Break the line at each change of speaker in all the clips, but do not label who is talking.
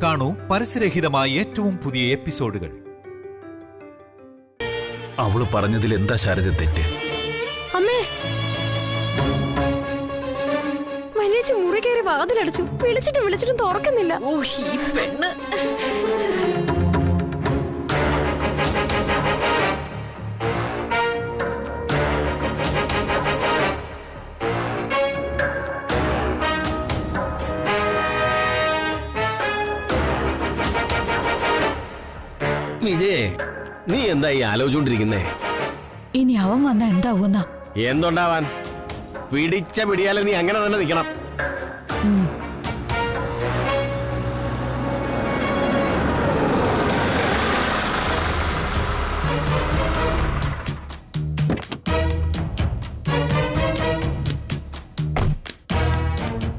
കാണൂ പരസ്യരഹിതമായ ഏറ്റവും പുതിയ എപ്പിസോഡുകൾ.
അവള് പറഞ്ഞതിൽ എന്താ ശാരദ തെറ്റ്?
അമ്മേ, വലിയ മുറി കയറി വാതിലടച്ചു. വിളിച്ചിട്ടും തുറക്കുന്നില്ല.
ഓ, ഈ പെണ്ണ്.
വിജയേ, നീ എന്താ ഈ ആലോചിച്ചോണ്ടിരിക്കുന്നേ?
ഇനി അവൻ വന്ന എന്താവുന്ന?
എന്തുണ്ടാവാൻ? പിടിച്ച പിടിയാലെ നീ അങ്ങനെ തന്നെ നിൽക്കണം.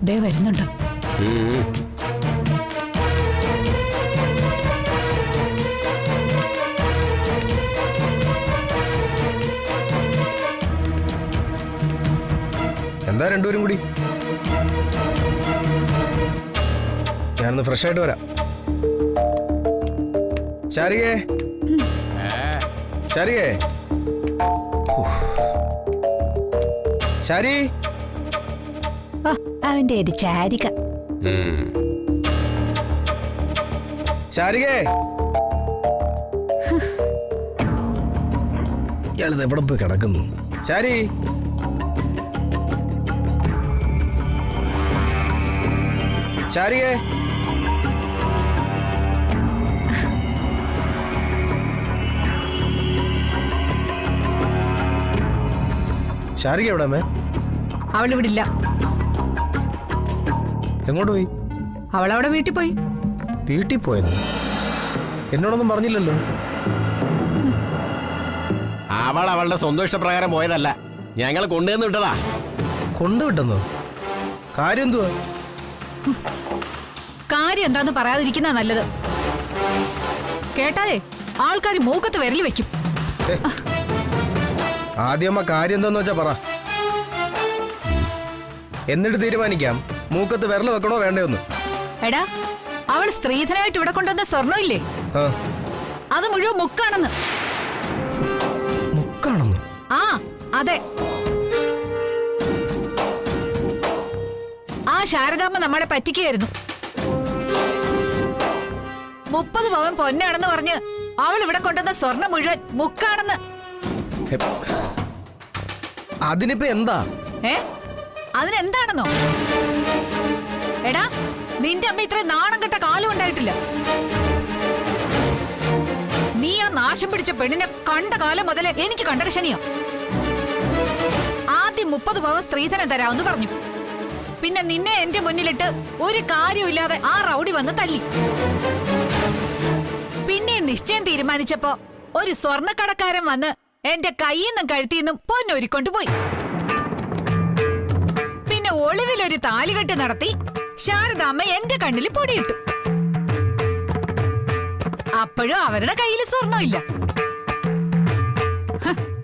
ദേ വരുന്നുണ്ട്.
എന്താ രണ്ടുപേരും കൂടി? ഞാനൊന്ന് ഫ്രഷ് ആയിട്ട് വരാം. ശാരികേ, ശാരികേ, ശാരി.
അവന്റെ ഒരു ചാരിക.
ശാരികേ, ഇയാളിത് എവിടെ പോയി കിടക്കുന്നു? ശാരി, ശാരികേ, ശാരിക എവിടെ അമ്മേ?
അവളിവിടില്ല.
എങ്ങോട്ട് പോയി?
അവളവിടെ വീട്ടിൽ പോയി.
വീട്ടിൽ പോയെന്ന് എന്നോടൊന്നും പറഞ്ഞില്ലല്ലോ.
അവൾ അവളുടെ സ്വന്തം ഇഷ്ടപ്രകാരം പോയതല്ല, ഞങ്ങൾ കൊണ്ടുവന്ന് വിട്ടതാ.
കൊണ്ടുവിട്ടെന്നോ? കാര്യം എന്തുവാ?
കാര്യം എന്താന്ന് പറയാതിരിക്കുന്ന നല്ലത്. കേട്ടാലേ ആൾക്കാർ മൂക്കത്ത് വിരൽ വെക്കും.
ആദ്യം അമ്മ കാര്യം എന്താന്ന് വെച്ചാ പറ, എന്നിട്ട് തീരുമാനിക്കാം മൂക്കത്ത് വിരൽ വെക്കണോ വേണ്ടയോന്ന്.
എടാ, അവൾ സ്ത്രീധനായിട്ട് ഇവിടെ കൊണ്ടുവന്ന സ്വർണ്ണം ഇല്ലേ, അത് മുഴുവൻ മുക്കാണെന്ന്.
മുക്കാണെന്ന്?
ആ അതെ. ആ ശാരദാമ്മ നമ്മളെ പറ്റിക്കുകയായിരുന്നു. 30 പവൻ പൊന്നാണെന്ന് പറഞ്ഞ് അവൾ ഇവിടെ കൊണ്ടുവന്ന സ്വർണ്ണം മുഴുവൻ മുക്കാണെന്ന്.
അതിനിപ്പോ എന്താ?
അതിനെന്താണെന്നോ? എടാ, നിന്റെ അമ്മ ഇത്ര നാണം കെട്ട കാലം ഉണ്ടായിട്ടില്ല. നീ ആ നാശം പിടിച്ച പെണ്ണിനെ കണ്ട കാലം മുതലേ എനിക്ക് കണ്ടകശനിയാ. ആദ്യം 30 പവൻ സ്ത്രീധനം തരാമെന്ന് പറഞ്ഞു. പിന്നെ നിന്നെ എന്റെ മുന്നിലിട്ട് ഒരു കാര്യമില്ലാതെ ആ റൗഡി വന്ന് തല്ലി. പിന്നെ നിശ്ചയം തീരുമാനിച്ചപ്പോ ഒരു സ്വർണ്ണക്കടക്കാരൻ വന്ന് എന്റെ കയ്യിന്നും കഴുത്തിന്നും പൊന്നൊരിക്കൊണ്ട് പോയി. പിന്നെ ഒളിവിലൊരു താലികെട്ട് നടത്തി ശാരദാമ്മ എന്റെ കണ്ണിൽ പൊടിയിട്ടു. അപ്പോഴും അവരുടെ കയ്യിൽ സ്വർണ്ണമില്ല.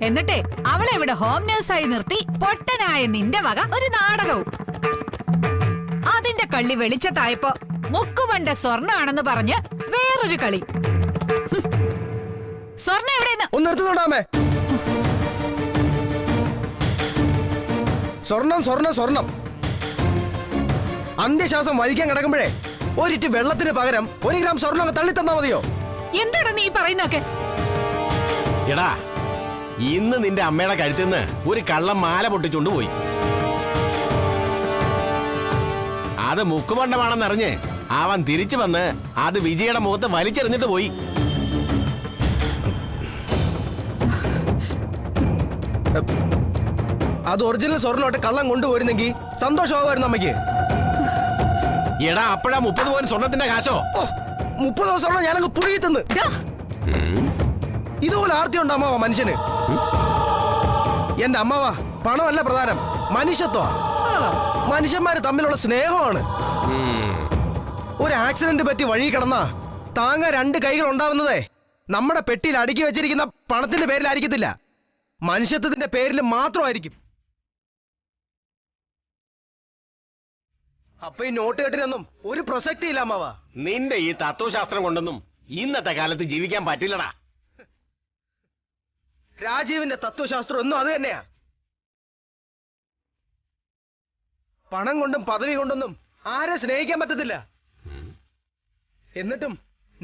എന്നിട്ടേ അവളെ ഇവിടെ ഹോം നേഴ്സായി നിർത്തി പൊട്ടനായ നിന്റെ വക ഒരു നാടകവും. അതിന്റെ കള്ളി വെളിച്ചത്തായപ്പോ മുക്കുപണ്ട സ്വർണ്ണാണെന്ന് പറഞ്ഞ് വേറൊരു കളി. സ്വർണ്ണ എവിടെയെന്ന്
ഒന്ന് നിർത്തുന്നുണ്ടാമേ. സ്വർണം സ്വർണം സ്വർണം. അന്ത്യശ്വാസം വലിക്കാൻ കിടക്കുമ്പോഴേ ഒരിറ്റ് വെള്ളത്തിന് പകരം 1 ഗ്രാം സ്വർണ്ണം തള്ളി തന്നാ മതിയോ?
എന്താടാ നീ പറയുന്നൊക്കെ?
എടാ, ഇന്ന് നിന്റെ അമ്മയുടെ കഴുത്തിന്ന് ഒരു കള്ളം മാല പൊട്ടിച്ചോണ്ട് പോയി. അത് മുക്കുമണ്ഡമാണെന്നറിഞ്ഞ് അവൻ തിരിച്ചു വന്ന് അത് വിജയുടെ മുഖത്ത് വലിച്ചെറിഞ്ഞിട്ട് പോയി.
അത് ഒറിജിനൽ സ്വർണ്ണമായിട്ട് കള്ളം കൊണ്ടുപോയിരുന്നെങ്കിൽ സന്തോഷമാകുമായിരുന്നു അമ്മയ്ക്ക്.
എടാ, അപ്പോഴാ 30 പവൻ സ്വർണത്തിന്റെ കാശോ?
30 സ്വർണ്ണം ഞാനങ്ങ് പുഴുകി തിന്ന്. ഇതുപോലെ ആർത്തി ഉണ്ട് അമ്മാവ മനുഷ്യന്. എന്റെ അമ്മാവ, പണമല്ല പ്രധാനം, മനുഷ്യത്വ. മനുഷ്യന്മാര് തമ്മിലുള്ള സ്നേഹമാണ്. ഒരു ആക്സിഡന്റ് പറ്റി വഴി കിടന്നാ താങ്ങ 2 കൈകൾ ഉണ്ടാവുന്നതേ നമ്മുടെ പെട്ടിയിൽ അടുക്കി വെച്ചിരിക്കുന്ന പണത്തിന്റെ പേരിലായിരിക്കത്തില്ല, മനുഷ്യത്വത്തിന്റെ പേരിൽ മാത്രമായിരിക്കും. അപ്പൊ ഈ നോട്ട് കെട്ടിനൊന്നും ഒരു പ്രസക്തി ഇല്ല അമ്മാവാ.
നിന്റെ ഈ തത്വശാസ്ത്രം കൊണ്ടൊന്നും ഇന്നത്തെ കാലത്ത് ജീവിക്കാൻ പറ്റില്ലടാ.
രാജീവിന്റെ തത്വശാസ്ത്രം ഒന്നും അത് തന്നെയാ. പണം കൊണ്ടും പദവി കൊണ്ടൊന്നും ആരെ സ്നേഹിക്കാൻ പറ്റത്തില്ല. എന്നിട്ടും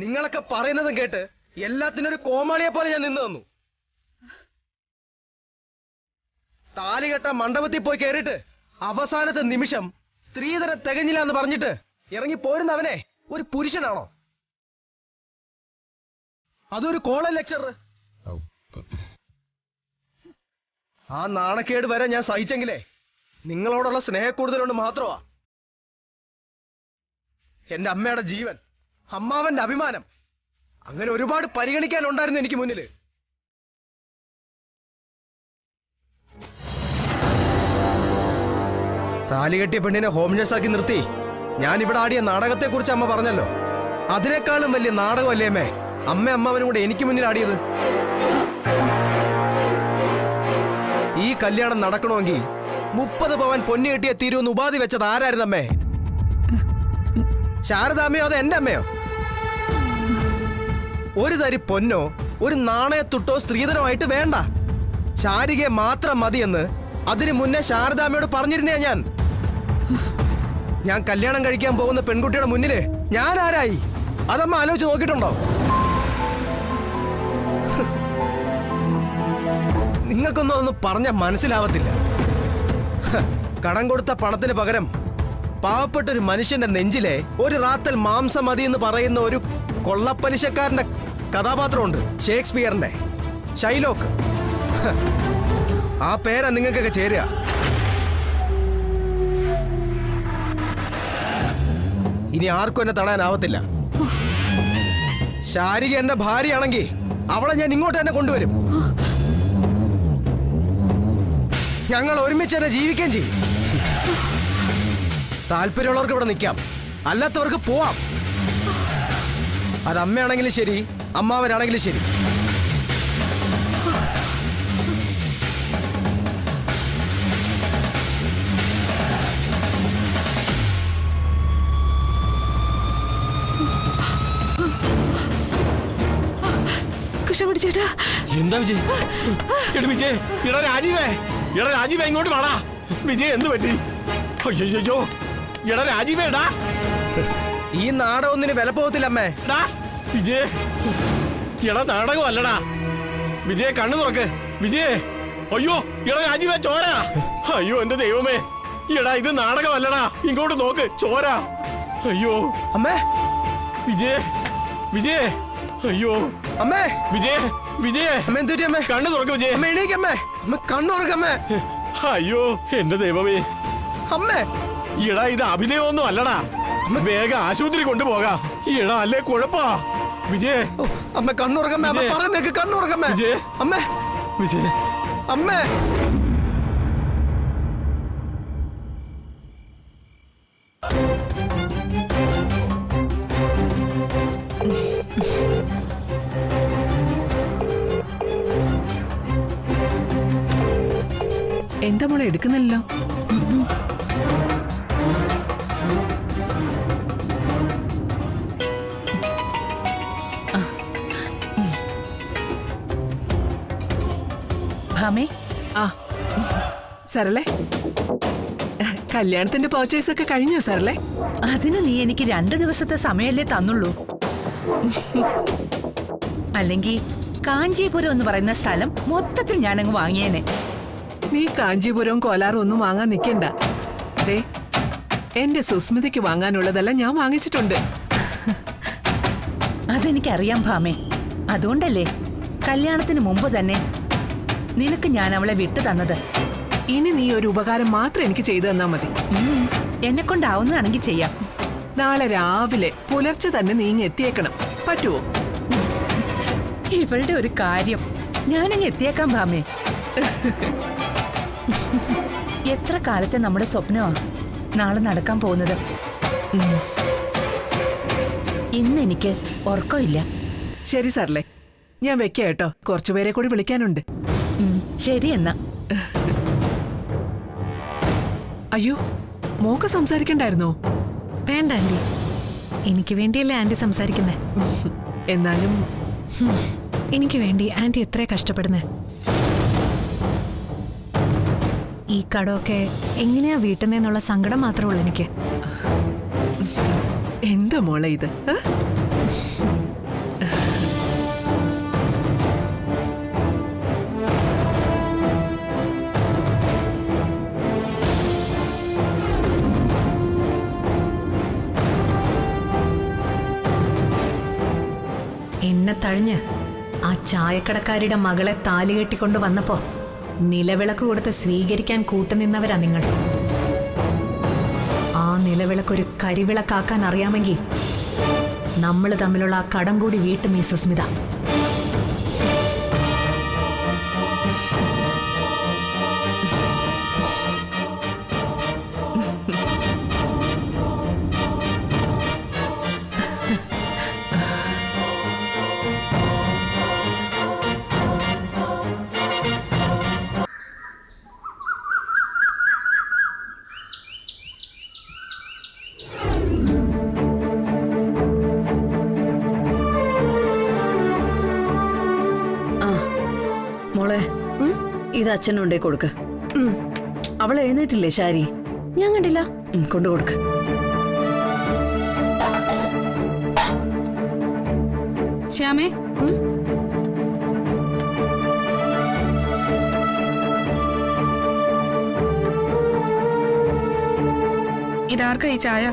നിങ്ങളൊക്കെ പറയുന്നതും കേട്ട് എല്ലാത്തിനും ഒരു കോമാളിയെ പോലെ ഞാൻ നിന്ന് തന്നു. താലി കെട്ട മണ്ഡപത്തിൽ പോയി കയറിയിട്ട് അവസാനത്തെ നിമിഷം സ്ത്രീധനം തികഞ്ഞില്ല എന്ന് പറഞ്ഞിട്ട് ഇറങ്ങി പോരുന്നവനെ ഒരു പുരുഷനാണോ? അതൊരു കോളേജ് ലെക്ചർ. ആ നാണക്കേട് വരെ ഞാൻ സഹിച്ചെങ്കിലേ നിങ്ങളോടുള്ള സ്നേഹക്കൂടുതലുകൊണ്ട് മാത്രമാ. എന്റെ അമ്മയുടെ ജീവൻ, അമ്മാവന്റെ അഭിമാനം, അങ്ങനെ ഒരുപാട് പരിഗണിക്കാനുണ്ടായിരുന്നു എനിക്ക് മുന്നിൽ. താലി കെട്ടിയ പെണ്ണിനെ ഹോം നേഴ്സാക്കി നിർത്തി ഞാൻ ഇവിടെ ആടിയ നാടകത്തെക്കുറിച്ച് അമ്മ പറഞ്ഞല്ലോ. അതിനേക്കാളും വലിയ നാടകമല്ലേ അമ്മേ അമ്മാവനും കൂടെ എനിക്ക് മുന്നിൽ ആടിയത്. ഈ കല്യാണം നടക്കണമെങ്കിൽ 30 പവൻ പൊന്നു കെട്ടിയ തീരുവെന്ന് ഉപാധി വെച്ചത് ആരായിരുന്നു അമ്മേ? ശാരദാമ്മയോ അതോ എന്റെ അമ്മയോ? ഒരു തരി പൊന്നോ ഒരു നാണയത്തുട്ടോ സ്ത്രീധനമായിട്ട് വേണ്ട, ശാരികയെ മാത്രം മതിയെന്ന് അതിനു മുന്നേ ശാരദാമ്മയോട് പറഞ്ഞിരുന്നേ. ഞാൻ കല്യാണം കഴിക്കാൻ പോകുന്ന പെൺകുട്ടിയുടെ മുന്നില് ഞാൻ ആരായി? അതമ്മ ആലോചിച്ച് നോക്കിയിട്ടുണ്ടോ? നിങ്ങൾക്കൊന്നും അതൊന്നും പറഞ്ഞാൽ മനസ്സിലാവത്തില്ല. കടം കൊടുത്ത പണത്തിന് പകരം പാവപ്പെട്ട ഒരു മനുഷ്യന്റെ നെഞ്ചിലെ ഒരു റാത്തൽ മാംസം മതി എന്ന് പറയുന്ന ഒരു കൊള്ളപ്പലിശക്കാരന്റെ കഥാപാത്രമുണ്ട്, ഷേക്സ്പിയറിന്റെ ഷൈലോക്ക്. ആ പേരാ നിങ്ങൾക്കൊക്കെ ചേരുക. ഇനി ആർക്കും എന്നെ തടയാനാവത്തില്ല. ശാരിക എന്റെ ഭാര്യയാണെങ്കിൽ അവളെ ഞാൻ ഇങ്ങോട്ട് തന്നെ കൊണ്ടുവരും. ഞങ്ങൾ ഒരുമിച്ച് തന്നെ ജീവിക്കുകയും ചെയ്യും. താല്പര്യമുള്ളവർക്ക് ഇവിടെ നിൽക്കാം, അല്ലാത്തവർക്ക് പോവാം. അത് അമ്മയാണെങ്കിലും ശരി, അമ്മാവനാണെങ്കിലും ശരി.
കൃഷ്ണകുട്ടി ചേട്ടാ,
എന്താ വിജയ്? വിജയ് രാജീവേ ഇങ്ങോട്ട് വാടാ. വിജയ് എന്ത് പറ്റി? അയ്യോ എടാ രാജീവേടാ,
ഈ നാടകം ഒന്നിന് വില പോകത്തില്ല അമ്മേ.
വിജയ് എടാ നാടകമല്ലടാ. വിജയ് കണ്ണു തുറക്ക്. വിജയ് അയ്യോ എടാ രാജീവേ ചോര. അയ്യോ എന്റെ ദൈവമേ, എടാ ഇത് നാടകമല്ലടാ, ഇങ്ങോട്ട് നോക്ക്, ചോര. അയ്യോ
അമ്മേ,
വിജയ് അയ്യോ
അമ്മേ,
വിജയ്
അമ്മ എന്തുപറ്റി അമ്മേ?
കണ്ണു തുറക്ക് വിജയ്.
അമ്മ എണീക്കമ്മേ, അമ്മ കണ്ണു തുറക്കമ്മേ.
അയ്യോ എന്റെ ദൈവമേ,
അമ്മേ
എടാ ഇത് അഭിനയമൊന്നും അല്ലടാ, വേഗം ആശുപത്രി കൊണ്ടുപോകാം. എടാ അല്ലേ കുഴപ്പാ. വിജയ്
അമ്മ കണ്ണുറക്കമ്മേ, അമ്മ പറയുന്നേക്ക് കണ്ണുറക്കമ്മേ.
വിജയ്
അമ്മേ,
വിജയ്
അമ്മേ.
എന്താ മോളെ എടുക്കുന്നില്ലല്ലോ?
ഭാമേ,
ആ സരളെ, കല്യാണത്തിന്റെ പർച്ചേസ് ഒക്കെ കഴിഞ്ഞോ സരളെ?
അതിന് നീ എനിക്ക് 2 ദിവസത്തെ സമയല്ലേ തന്നുള്ളൂ. അല്ലെങ്കിൽ കാഞ്ചീപുരം എന്ന് പറയുന്ന സ്ഥലം മൊത്തത്തിൽ ഞാനങ്ങ് വാങ്ങിയേനെ.
നീ കാഞ്ചീപുരവും കോലാറും ഒന്നും വാങ്ങാൻ നിൽക്കണ്ട. ദേ, എന്റെ സുസ്മിതയ്ക്ക് വാങ്ങാനുള്ളതെല്ലാം ഞാൻ വാങ്ങിച്ചിട്ടുണ്ട്.
അതെനിക്കറിയാം ഭാമേ. അതുകൊണ്ടല്ലേ കല്യാണത്തിന് മുമ്പ് തന്നെ നിനക്ക് ഞാൻ അവളെ വിട്ടു തന്നത്.
ഇനി നീ ഒരു ഉപകാരം മാത്രം എനിക്ക് ചെയ്തു തന്നാ മതി.
എന്നെ കൊണ്ടാവുന്നതാണെങ്കിൽ ചെയ്യാം.
നാളെ രാവിലെ പുലർച്ചെ തന്നെ നീ ഇങ്ങ് എത്തിയേക്കണം. പറ്റുമോ?
ഇവളുടെ ഒരു കാര്യം, ഞാനങ്ങ് എത്തിയേക്കാം ഭാമേ. എത്ര കാലത്തെ നമ്മുടെ സ്വപ്നമാ നാളെ നടക്കാൻ പോകുന്നത്. ഇന്ന് എനിക്ക് ഉറക്കമില്ല.
ശരി സരളെ, ഞാൻ വെക്കാം കേട്ടോ. കുറച്ചുപേരെ കൂടി വിളിക്കാനുണ്ട്.
ശരി എന്നാ.
അയ്യോ, മോക്ക് സംസാരിക്കണ്ടായിരുന്നോ?
വേണ്ട ആന്റി, എനിക്ക് വേണ്ടിയല്ലേ ആന്റി സംസാരിക്കുന്നേ.
എന്നാലും
എനിക്ക് വേണ്ടി ആന്റി എത്ര കഷ്ടപ്പെടുന്നേ. ഈ കടമൊക്കെ എങ്ങനെയാ വീട്ടുന്നേന്നുള്ള സങ്കടം മാത്രമേ ഉള്ളൂ എനിക്ക്.
എന്താ മോളെ ഇത്?
എന്നെ തഴഞ്ഞ് ആ ചായക്കടക്കാരിയുടെ മകളെ താലി കെട്ടിക്കൊണ്ട് വന്നപ്പോ നിലവിളക്ക് കൊടുത്ത് സ്വീകരിക്കാൻ കൂട്ടുനിന്നവരാ നിങ്ങൾ. ആ നിലവിളക്കൊരു കരിവിളക്കാക്കാൻ അറിയാമെങ്കിൽ നമ്മൾ തമ്മിലുള്ള ആ കടം കൂടി വീട്ടും ഈ സുസ്മിത.
മോളെ, ഇത് അച്ഛനുണ്ടേ കൊടുക്ക. അവൾ എഴുന്നേറ്റില്ലേ ശാരി?
ഞാൻ കണ്ടില്ല.
കൊണ്ടു കൊടുക്ക.
ശ്യാമേ, ഇതാർക്കാ ഈ ചായ?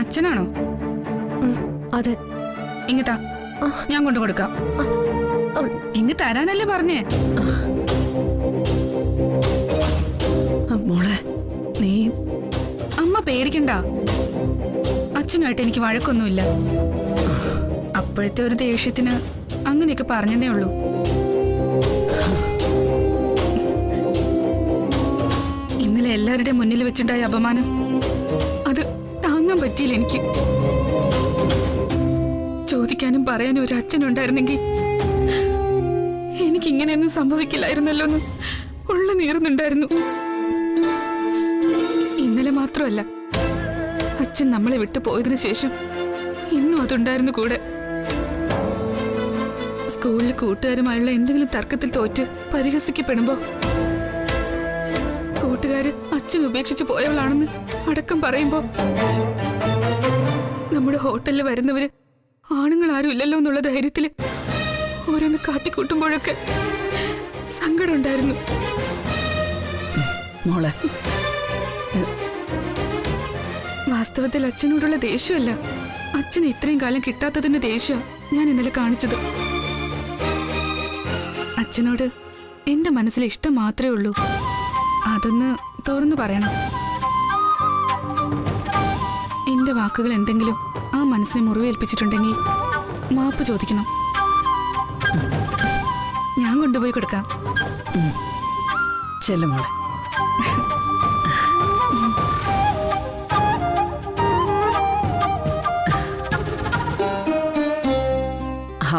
അച്ഛനാണോ?
അതെ.
ഇങ്ങത്താ, ഞാൻ കൊണ്ടു കൊടുക്കാം. ഇങ്ങ് തരാനല്ലേ പറഞ്ഞേ?
മോളെ, നീ
അമ്മ പേടിക്കണ്ട. അച്ഛനുമായിട്ട് എനിക്ക് വഴക്കൊന്നുമില്ല. അപ്പോഴത്തെ ഒരു ദേഷ്യത്തിന് അങ്ങനെയൊക്കെ പറഞ്ഞതേ ഉള്ളൂ. ഇന്നലെ എല്ലാവരുടെയും മുന്നിൽ വെച്ചുണ്ടായ അപമാനം അത് താങ്ങാൻ പറ്റിയില്ല എനിക്ക്. ചോദിക്കാനും പറയാനും ഒരു അച്ഛനുണ്ടായിരുന്നെങ്കിൽ എനിക്കിങ്ങനെയൊന്നും സംഭവിക്കില്ലായിരുന്നല്ലോ എന്ന് ഉള്ള നീറുന്നുണ്ടായിരുന്നു. ഇന്നലെ മാത്രമല്ല, അച്ഛൻ നമ്മളെ വിട്ടു പോയതിനു ശേഷം ഇന്നും അതുണ്ടായിരുന്നു കൂടെ. സ്കൂളിൽ കൂട്ടുകാരുമായുള്ള എന്തെങ്കിലും തർക്കത്തിൽ തോറ്റ് പരിഹസിക്കപ്പെടുമ്പോ കൂട്ടുകാര് അച്ഛൻ ഉപേക്ഷിച്ച് പോയവളാണെന്ന് അടക്കം പറയുമ്പോ നമ്മുടെ ഹോട്ടലിൽ വരുന്നവര് ആണുങ്ങൾ ആരും ഇല്ലല്ലോ എന്നുള്ള ധൈര്യത്തില് ഓരോന്ന് കാട്ടിക്കൂട്ടുമ്പോഴൊക്കെ സങ്കടം ഉണ്ടായിരുന്നു.
മോളെ,
വാസ്തവത്തിൽ അച്ഛനോടുള്ള ദേഷ്യമല്ല, അച്ഛന് ഇത്രയും കാലം കിട്ടാത്തതിന്റെ ദേഷ്യം ഞാൻ ഇന്നലെ കാണിച്ചത്. അച്ഛനോട് എന്റെ മനസ്സിൽ ഇഷ്ടം മാത്രമേ ഉള്ളൂ. അതൊന്ന് തുറന്നു പറയണം. എന്റെ വാക്കുകൾ എന്തെങ്കിലും ആ മനസ്സിനെ മുറിവേൽപ്പിച്ചിട്ടുണ്ടെങ്കിൽ മാപ്പ് ചോദിക്കണം. ഞാൻ കൊണ്ടുപോയി കൊടുക്കാം.
ചെല്ലു മോളെ.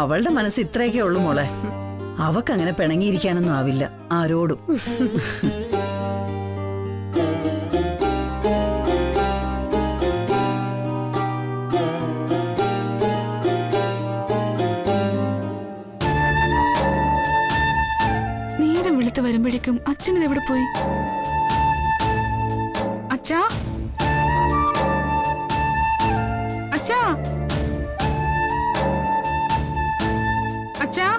അവളുടെ മനസ്സ് ഇത്രയൊക്കെ ഉള്ളു മോളെ. അവക്കങ്ങനെ പിണങ്ങിയിരിക്കാനൊന്നും ആവില്ല ആരോടും.
നേരം വെളുത്ത് വരുമ്പോഴേക്കും അച്ഛനത് എവിടെ പോയി? അച്ഛാ, അച്ഛാ, അച്ഛാ.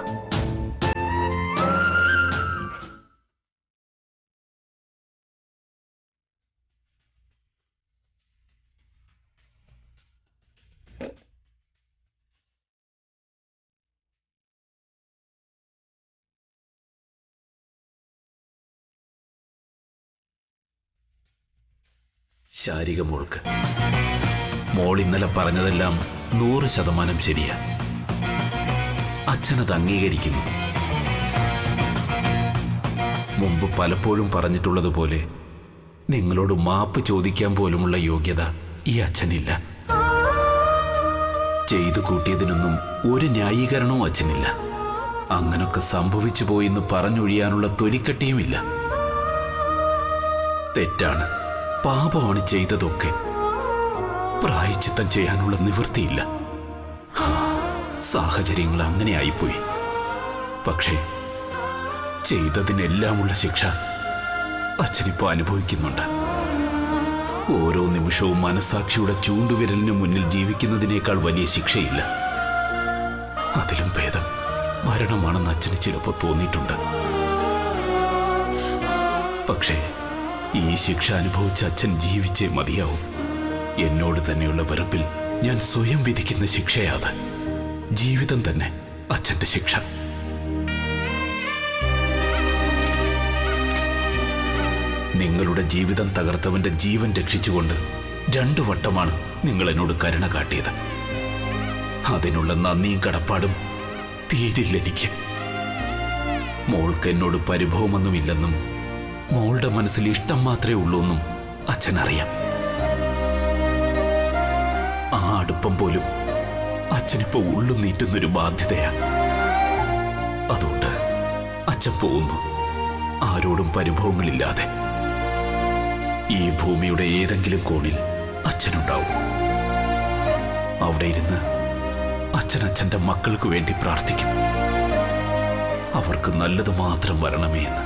ശാരിക മോൾക്ക് മോൾ ഇന്നലെ പറഞ്ഞതെല്ലാം 100% ശരിയാ. അച്ഛനത് അംഗീകരിക്കുന്നു. മുമ്പ് പലപ്പോഴും പറഞ്ഞിട്ടുള്ളതുപോലെ നിങ്ങളോട് മാപ്പ് ചോദിക്കാൻ പോലുമുള്ള യോഗ്യത ഈ അച്ഛനില്ല. ചെയ്തു കൂട്ടിയതിനൊന്നും ഒരു ന്യായീകരണവും അച്ഛനില്ല. അങ്ങനൊക്കെ സംഭവിച്ചു പോയിന്ന് പറഞ്ഞൊഴിയാനുള്ള തൊലിക്കട്ടിയുമില്ല. തെറ്റാണ്, പാപമാണ് ചെയ്തതൊക്കെ. പ്രായശ്ചിത്തം ചെയ്യാനുള്ള നിവൃത്തിയില്ല. സാഹചര്യങ്ങൾ അങ്ങനെ ആയിപ്പോയി. പക്ഷേ ചെയ്തതിനെല്ലാമുള്ള ശിക്ഷ അച്ഛനിപ്പോ അനുഭവിക്കുന്നുണ്ട്. ഓരോ നിമിഷവും മനസാക്ഷിയുടെ ചൂണ്ടുവിരലിന് മുന്നിൽ ജീവിക്കുന്നതിനേക്കാൾ വലിയ ശിക്ഷയില്ല. അതിലും ഭേദം മരണമാണെന്ന് അച്ഛന് ചിലപ്പോൾ തോന്നിയിട്ടുണ്ട്. പക്ഷേ ഈ ശിക്ഷ അനുഭവിച്ച അച്ഛൻ ജീവിച്ചേ മതിയാവും. എന്നോട് തന്നെയുള്ള വെറുപ്പിൽ ഞാൻ സ്വയം വിധിക്കുന്ന ശിക്ഷയാത്. ജീവിതം തന്നെ അച്ഛന്റെ ശിക്ഷ. നിങ്ങളുടെ ജീവിതം തകർത്തവന്റെ ജീവൻ രക്ഷിച്ചുകൊണ്ട് 2 വട്ടമാണ് നിങ്ങൾ എന്നോട് കരുണ കാട്ടിയത്. അതിനുള്ള നന്ദിയും കടപ്പാടും തീരില്ലെനിക്ക്. മോൾക്ക് എന്നോട് പരിഭവമൊന്നുമില്ലെന്നും മോളുടെ മനസ്സിൽ ഇഷ്ടം മാത്രമേ ഉള്ളൂ എന്നും അച്ഛനറിയാം. ആ അടുപ്പം പോലും അച്ഛനിപ്പോ ഉള്ളു നീറ്റുന്നൊരു ബാധ്യതയാ. അതുകൊണ്ട് അച്ഛൻ പോകുന്നു, ആരോടും പരിഭവങ്ങളില്ലാതെ. ഈ ഭൂമിയുടെ ഏതെങ്കിലും കോണിൽ അച്ഛനുണ്ടാവും. അവിടെ ഇരുന്ന് അച്ഛൻ്റെ മക്കൾക്ക് വേണ്ടി പ്രാർത്ഥിക്കും. അവർക്ക് നല്ലത് മാത്രം വരണമേ എന്ന്.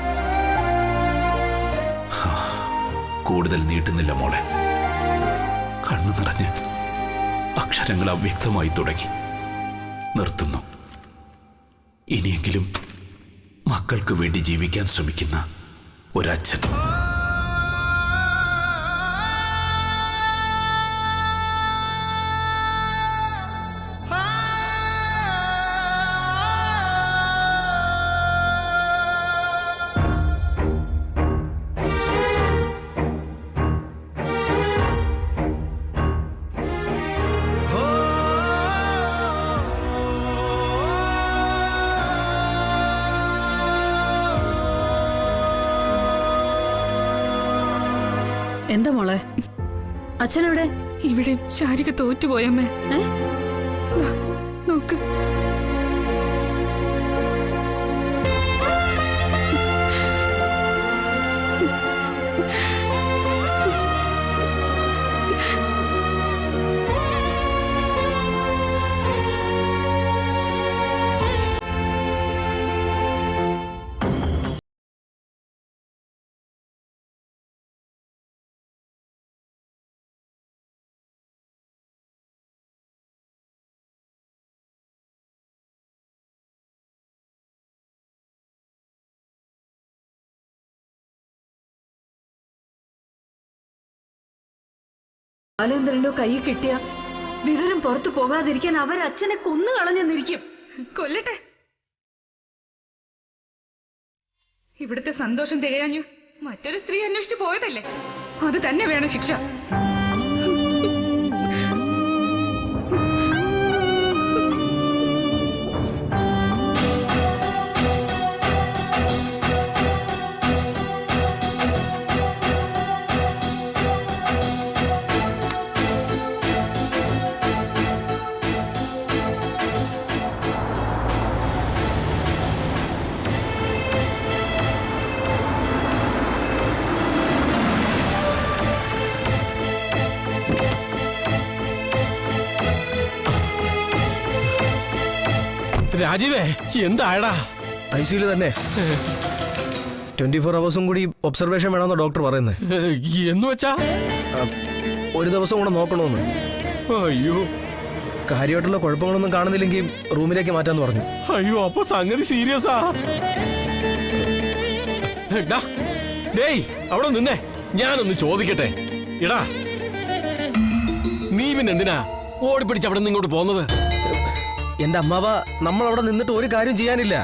കൂടുതൽ നീട്ടുന്നില്ല മോളെ. കണ്ണു നിറഞ്ഞ് അക്ഷരങ്ങൾ അവ്യക്തമായി തുടങ്ങി. നിർത്തുന്നു. ഇനിയെങ്കിലും മക്കൾക്ക് വേണ്ടി ജീവിക്കാൻ ശ്രമിക്കുന്ന ഒരച്ഛൻ.
എന്താ മോളെ, അച്ഛനെവിടെ?
ഇവിടെ ശാരിക തോറ്റുപോയമ്മേ. നോക്ക്.
ബാലേന്ദ്രന്റെ കൈ കിട്ടിയ വിവരം പുറത്തു പോകാതിരിക്കാൻ അവരച്ഛനെ കൊന്നു കളഞ്ഞെന്നിരിക്കും.
കൊല്ലട്ടെ. ഇവിടുത്തെ സന്തോഷം തികയാഞ്ഞു മറ്റൊരു സ്ത്രീ അന്വേഷിച്ചു പോയതല്ലേ, അത് തന്നെ വേണം ശിക്ഷ.
രാജീവേ, എന്തായടാ?
ഐസിയുല് തന്നെ 24 hours കൂടി ഒബ്സർവേഷൻ വേണമെന്ന് ഡോക്ടർ പറയുന്നത്.
എന്ന് വെച്ചാ
ഒരു ദിവസം കൂടെ നോക്കണമെന്ന്.
അയ്യോ,
കാര്യമായിട്ടുള്ള കുഴപ്പങ്ങളൊന്നും കാണുന്നില്ലെങ്കിൽ റൂമിലേക്ക് മാറ്റാന്ന് പറഞ്ഞു.
അയ്യോ, അപ്പൊ സംഗതി സീരിയസാ. ഡേയ്, അവിടെ നിന്നേ, ഞാനൊന്ന് ചോദിക്കട്ടെ. ഇടാ, നീ പിന്നെന്തിനാ ഓടിപ്പിടിച്ച് അവിടെ നിന്ന് ഇങ്ങോട്ട് പോന്നത്?
എന്റെ അമ്മാവ, നമ്മൾ അവിടെ നിന്നിട്ട് ഒരു കാര്യം ചെയ്യാനില്ല.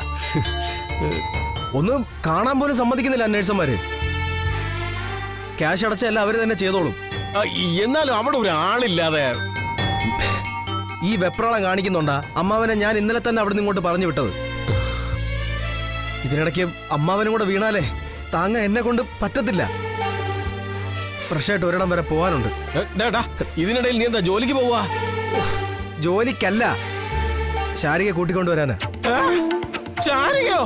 ഒന്നും കാണാൻ പോലും സമ്മതിക്കുന്നില്ല അന്വേഷന്മാര്. ക്യാഷ് അടച്ചല്ല അവര് തന്നെ ചെയ്തോളും.
എന്നാലും അവിടെ ഒരു ആളില്ലാതെ
ഈ വെപ്രാളം കാണിക്കുന്നുണ്ടാ അമ്മാവനെ ഞാൻ ഇന്നലെ തന്നെ അവിടെ നിന്ന് ഇങ്ങോട്ട് പറഞ്ഞു വിട്ടത്. ഇതിനിടയ്ക്ക് അമ്മാവനും കൂടെ വീണാലേ താങ്ങ എന്നെ കൊണ്ട് പറ്റത്തില്ല. ഫ്രഷ് ആയിട്ട് ഒരിടം വരെ പോവാനുണ്ട്.
ഇതിനിടയിൽ നീ എന്താ ജോലിക്ക് പോവാ?
ജോലിക്കല്ല, ശാരികയെ കൂട്ടിക്കൊണ്ടുവരാനാ.
ശാരികയോ?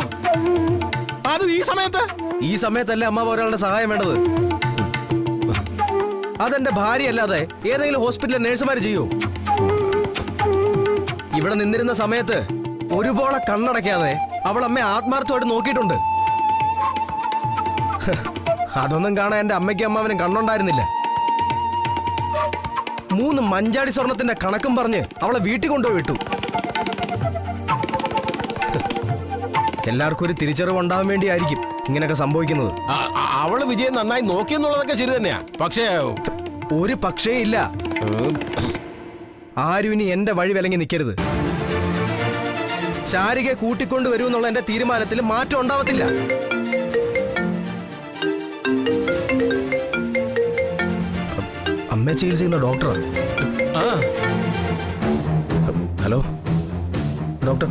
അത് ഈ സമയത്ത്?
ഈ സമയത്തല്ലേ അമ്മാവ ഒരാളുടെ സഹായം വേണ്ടത്. അതെന്റെ ഭാര്യ അല്ലാതെ ഏതെങ്കിലും ഹോസ്പിറ്റലിലെ നേഴ്സുമാർ ചെയ്യൂ? ഇവിടെ നിന്നിരുന്ന സമയത്ത് ഒരുപോലെ കണ്ണടയ്ക്കാതെ അവൾ അമ്മയെ ആത്മാർത്ഥമായിട്ട് നോക്കിയിട്ടുണ്ട്. അതൊന്നും കാണാൻ എന്റെ അമ്മയ്ക്കും അമ്മാവനും കണ്ണുണ്ടായിരുന്നില്ല. 3 മഞ്ചാടി സ്വർണത്തിന്റെ കണക്കും പറഞ്ഞ് അവളെ വീട്ടിൽ കൊണ്ടുപോയി വിട്ടു. എല്ലാവർക്കും ഒരു തിരിച്ചറിവ് ഉണ്ടാവാൻ വേണ്ടിയായിരിക്കും ഇങ്ങനെയൊക്കെ സംഭവിക്കുന്നത്.
അവള് വിജയൻ നന്നായി നോക്കിയെന്നുള്ളതൊക്കെ ശരി തന്നെയാ. പക്ഷേ
ഒരു പക്ഷേ ഇല്ല. ആരും ഇനി എന്റെ വഴി വിലങ്ങി നിൽക്കരുത്. ശാരികയെ കൂട്ടിക്കൊണ്ടുവരുമെന്നുള്ള എന്റെ തീരുമാനത്തിൽ മാറ്റം ഉണ്ടാവത്തില്ല. അമ്മയെ ചികിത്സിക്കുന്ന ഡോക്ടറാണ്. Hello doctor.